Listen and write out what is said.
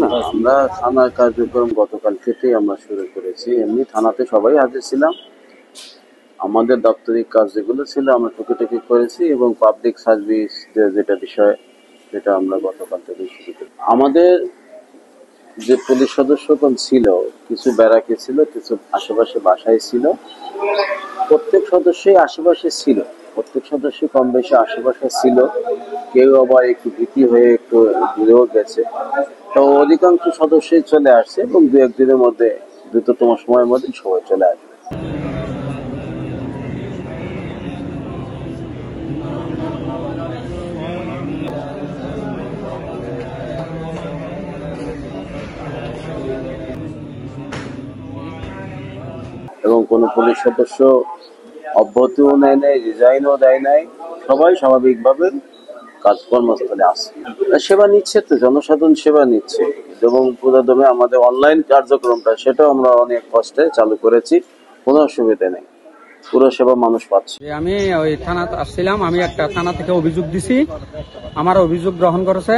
না, আমরা থানার কার্যক্রম গতকাল থেকেই আমরা শুরু করেছি। এমনি থানাতে সবাই হাজির ছিলাম। আমাদের দাপ্তরিক কাজ যেগুলো ছিল আমরা টুকিটাকি করেছি এবং পাবলিক সার্ভিস যেটা বিষয় সেটা আমরা গতকাল থেকে শুরু করি। আমাদের যে পুলিশ সদস্যগণ ছিল, কিছু ব্যারাকে ছিল, কিছু আশেপাশে বাসায় ছিল। প্রত্যেক সদস্যই আশেপাশে ছিল, প্রত্যেক সদস্যই কম বেশি আশেপাশে ছিল। কেউ আবার একটু ভীতি হয়ে একটু দূরেও গেছে। তো অধিকাংশ সদস্যই চলে আসছে এবং দু একদিনের মধ্যে, দ্রুততম সময়ের মধ্যে সবাই চলে আসবে। এবং কোনো পুলিশ সদস্য অব্যাহতিও নেয় নাই, রিজাইনও দেয় নাই। সবাই স্বাভাবিকভাবে কর্মস্থলে আসছে, সেবা নিচ্ছে, তো জনসাধারণ সেবা নিচ্ছে। এবং পুরোদমে আমাদের অনলাইন কার্যক্রমটা সেটাও আমরা অনেক কষ্টে চালু করেছি, কোনো অসুবিধা নেই, পুরো সেবা মানুষ পাচ্ছে। আমি ওই থানা আসছিলাম, আমি একটা থানা থেকে অভিযোগ দিছি, আমার অভিযোগ গ্রহণ করেছে।